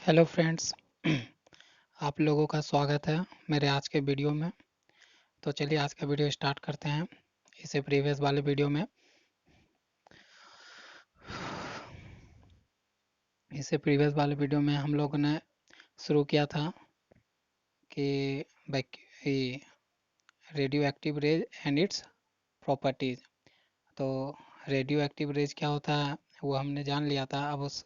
Hello friends. आप लोगों का स्वागत है मेरे आज के वीडियो में। तो चलिए आज का वीडियो स्टार्ट करते हैं। इससे प्रीवियस वाले वीडियो में हम लोगों ने शुरू किया था कि radio active rays and its properties. तो रेडियो एक्टिव रेज क्या होता है वो हमने जान लिया था। अब उस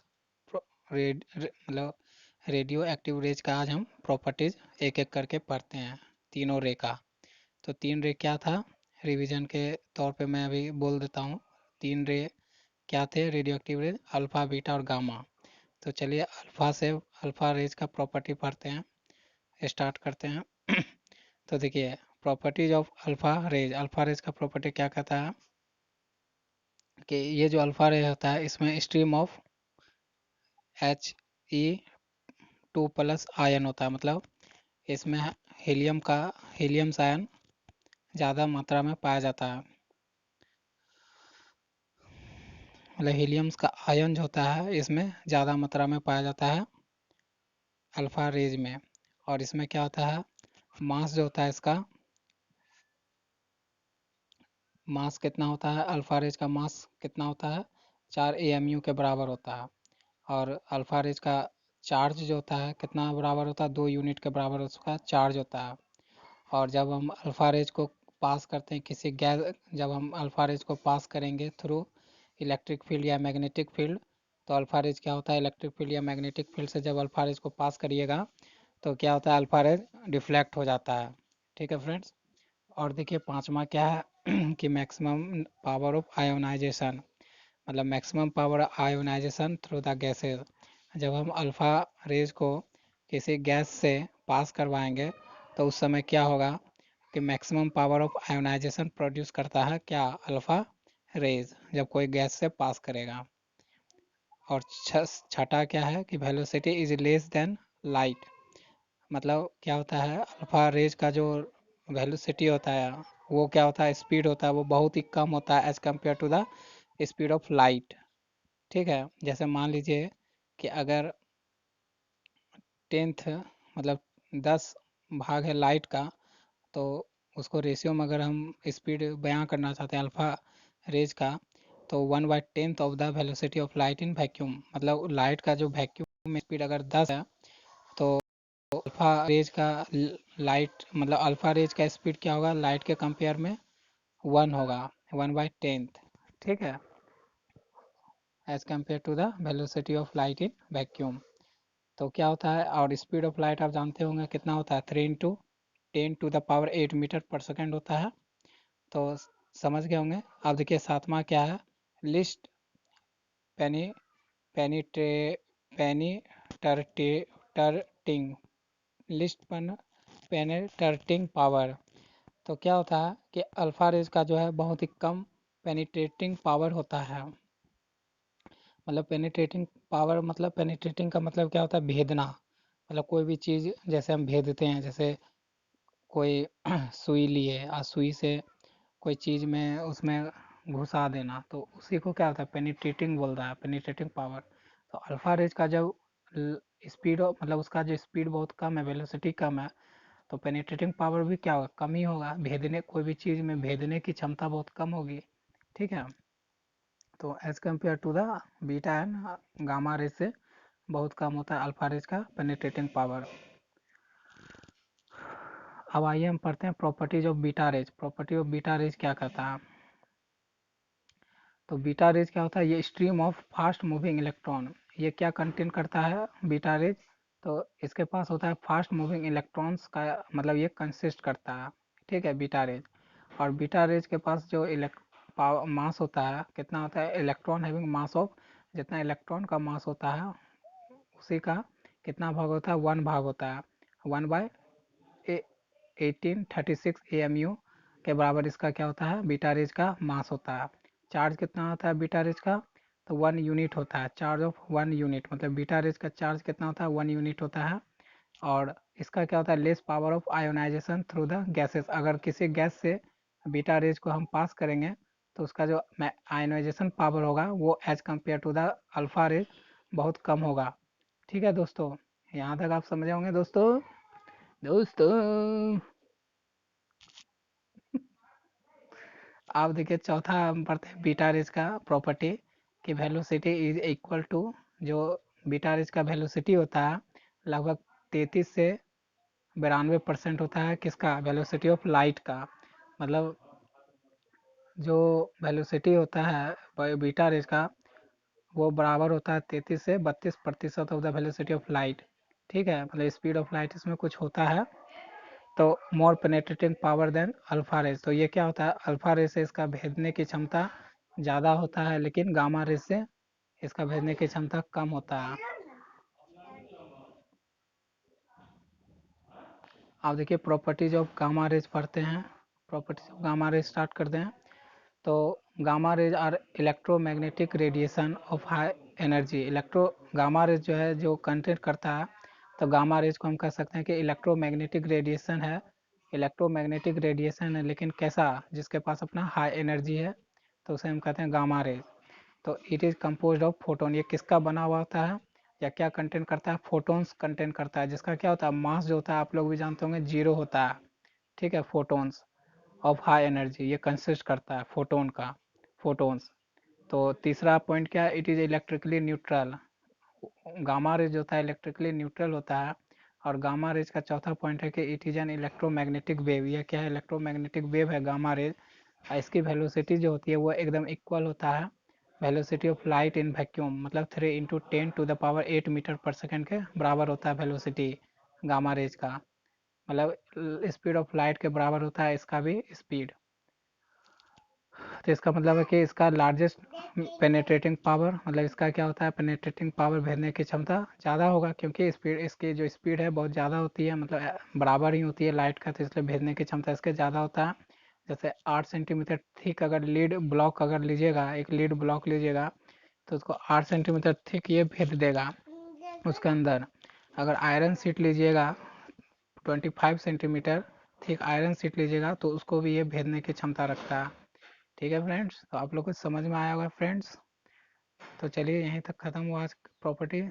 रेडियो एक्टिव रेज का आज हम प्रॉपर्टीज एक एक करके पढ़ते हैं, तीनों रे का। तो तीन रे क्या था, रिवीजन के तौर पे मैं अभी बोल देता हूँ। तीन रे क्या थे radio active rays? Alpha, beta और गामा। तो चलिए अल्फ़ा रेज का प्रॉपर्टी पढ़ते हैं, स्टार्ट करते हैं। तो देखिए प्रॉपर्टीज ऑफ अल्फ़ा रेज का प्रॉपर्टी क्या कहता है कि ये जो अल्फ़ा रे होता है इसमें स्ट्रीम ऑफ He2+ आयन होता है। मतलब इसमें हीलियम आयन ज़्यादा मात्रा में पाया जाता है। मतलब हीलियम्स का आयन जो होता है इसमें ज़्यादा मात्रा में पाया जाता है अल्फ़ा रेज में। और इसमें क्या होता है, मास जो होता है इसका, मास कितना होता है, अल्फ़ा रेज का मास कितना होता है, 4 AMU के बराबर होता है। और अल्फ़ा रेज का चार्ज जो होता है कितना बराबर होता है, 2 यूनिट के बराबर उसका चार्ज होता है। और जब हम अल्फ़ा रेज को पास करते हैं किसी गैस, जब हम अल्फ़ा रेज को पास करेंगे थ्रू इलेक्ट्रिक फील्ड या मैग्नेटिक फील्ड, तो अल्फ़ा रेज क्या होता है, इलेक्ट्रिक फील्ड या मैग्नेटिक फील्ड से जब अल्फ़ा रेज को पास करिएगा तो क्या होता है, अल्फ़ा रेज डिफ्लेक्ट हो जाता है। ठीक है फ्रेंड्स। और देखिए पांचवा क्या है कि मैक्सिमम पावर ऑफ आयोनाइजेशन, मतलब maximum power ionisation through the gases. जब हम अल्फ़ा रेज को किसी गैस से पास करवाएंगे तो उस समय क्या होगा कि maximum power of ionisation produce करता है क्या, अल्फ़ा रेज, जब कोई गैस से पास करेगा। और छठा क्या है कि velocity is less than light. मतलब क्या होता है, अल्फ़ा रेज का जो वेलोसिटी होता है वो क्या होता है, स्पीड होता है वो बहुत ही कम होता है as compare to the speed of light. ठीक है। जैसे मान लीजिए कि अगर 10th मतलब 10 भाग है लाइट का, तो उसको रेशियो में अगर हम स्पीड बयां करना चाहते हैं अल्फ़ा रेज का, तो 1/10 of the velocity of light in vacuum. मतलब लाइट का जो वैक्यूम में स्पीड अगर 10 है तो अल्फ़ा रेज का लाइट मतलब अल्फ़ा रेज का स्पीड क्या होगा, लाइट के कंपेयर में 1 होगा, 1/10। ठीक है, as compare to the velocity of light in vacuum. तो क्या होता है, और स्पीड ऑफ लाइट आप जानते होंगे कितना होता है, 3 × 10⁸ होता है। तो समझ गए होंगे। अब देखिए सातवां क्या है, लिस्ट पेनी पेनीट्रे पेनीटरटिंग लिस्ट पेनेटरटिंग पावर। तो क्या होता है कि अल्फा रेज का जो है बहुत ही कम पेनिट्रेटिंग पावर होता है। मतलब पेनिट्रेटिंग पावर, मतलब पेनिट्रेटिंग का मतलब क्या होता है, भेदना। मतलब कोई भी चीज़ जैसे हम भेदते हैं, जैसे कोई सुई लिए और सुई से कोई चीज़ में उसमें घुसा देना, तो उसी को क्या होता है, पेनिट्रेटिंग बोल रहा है, पेनिट्रेटिंग पावर। तो अल्फा रेज का जब स्पीड मतलब उसका जो स्पीड बहुत कम है, वेलोसिटी कम है, तो पेनिट्रेटिंग पावर भी क्या होगा, कम ही होगा। भेदने, कोई भी चीज़ में भेदने की क्षमता बहुत कम होगी। ठीक है। तो as compare to the beta and gamma rays से बहुत कम होता है अल्फा रेज का पेनिट्रेटिंग पावर। अब आइए हम पढ़ते हैं properties of beta rays. Property of beta rays क्या कहता है, तो बीटा रेज क्या होता है, ये stream of fast moving electron. ये क्या कंटेन करता है बीटा रेज, तो इसके पास होता है फास्ट मूविंग इलेक्ट्रॉन्स का, मतलब ये कंसिस्ट करता है। ठीक है, बीटा रेज। और बीटा रेज के पास जो मास होता है कितना होता है, इलेक्ट्रॉन हैविंग मास ऑफ, जितना इलेक्ट्रॉन का मास होता है उसी का कितना भाग होता है, 1 भाग होता है। 1/1836 AMU के बराबर इसका क्या होता है, बीटा रेज का मास होता है। चार्ज कितना होता है बीटा रेज का, तो 1 यूनिट होता है, चार्ज ऑफ 1 यूनिट। मतलब बीटा रेज का चार्ज कितना होता है, 1 यूनिट होता है। और इसका क्या होता है, less power of ionisation through the gases. अगर किसी गैस से बीटा रेज को हम पास करेंगे तो उसका जो आयोनाइजेशन पावर होगा वो as compare to the alpha rays बहुत कम होगा। ठीक है दोस्तों। यहाँ तक आप समझे होंगे दोस्तों। दोस्तों आप देखिए चौथा हम पढ़ते हैं बीटा रेज का प्रॉपर्टी कि वेलोसिटी इज इक्वल टू, जो बीटा रेज का वेलोसिटी होता है लगभग 33 से 92% होता है किसका, वेलोसिटी ऑफ लाइट का। मतलब जो वेलोसिटी होता है बीटा रेज का वो बराबर होता है 33 से 32% of the velocity of light. ठीक है, मतलब स्पीड ऑफ लाइट इसमें कुछ होता है। तो more penetrating power than alpha rays, तो ये क्या होता है, अल्फा रेज से इसका भेदने की क्षमता ज़्यादा होता है लेकिन गामा रेज से इसका भेदने की क्षमता कम होता है। आप देखिए प्रॉपर्टीज ऑफ गामा रेज पढ़ते हैं। Properties of gamma rays start करते हैं। तो gamma rays are electromagnetic radiation of high energy. Gamma rays जो है जो कंटेंट करता है, तो गामा रेज को हम कह सकते हैं कि इलेक्ट्रोमैग्नेटिक रेडिएशन है। इलेक्ट्रोमैग्नेटिक रेडिएशन है लेकिन कैसा, जिसके पास अपना हाई एनर्जी है, तो उसे हम कहते हैं गामा रेज। तो it is compose of photon, ये किसका बना हुआ होता है या क्या कंटेंट करता है, फोटोन्स कंटेंट करता है, जिसका क्या होता है मास जो होता है आप लोग भी जानते होंगे जीरो होता है। ठीक है, फोटोन्स ऑफ हाई एनर्जी ये कंसिस्ट करता है फोटोन का, फोटोन्स। तो तीसरा पॉइंट क्या है, it is electrically neutral. Gamma rays होता है इलेक्ट्रिकली न्यूट्रल होता है। और गामा रेज का चौथा पॉइंट है कि it is an electromagnetic wave, यह क्या है, इलेक्ट्रोमैग्नेटिक वेव है गामा रेज। इसकी वेलोसिटी जो होती है वो एकदम इक्वल होता है velocity of light in vacuum, मतलब 3 × 10⁸ मीटर पर सेकेंड के बराबर होता है वेलोसिटी गामा रेज का। मतलब स्पीड ऑफ लाइट के बराबर होता है इसका भी स्पीड। तो इसका मतलब है कि इसका लार्जेस्ट पेनेट्रेटिंग पावर, मतलब इसका क्या होता है, पेनेट्रेटिंग पावर भेजने की क्षमता ज़्यादा होगा क्योंकि स्पीड, इसकी जो स्पीड है बहुत ज़्यादा होती है, मतलब बराबर ही होती है लाइट का, तो इसलिए भेजने की क्षमता इसके ज़्यादा होता है। जैसे 8 सेंटीमीटर थिक अगर लीड ब्लॉक अगर लीजिएगा, एक लीड ब्लॉक लीजिएगा, तो उसको 8 सेंटीमीटर थिक ये भेज देगा उसके अंदर। अगर आयरन सीट लीजिएगा 25 सेंटीमीटर थिक आयरन सीट लीजिएगा तो उसको भी ये भेजने की क्षमता रखता है। ठीक है फ्रेंड्स, तो आप लोग को समझ में आया होगा फ्रेंड्स। तो चलिए यहीं तक ख़त्म हुआ आज प्रॉपर्टी।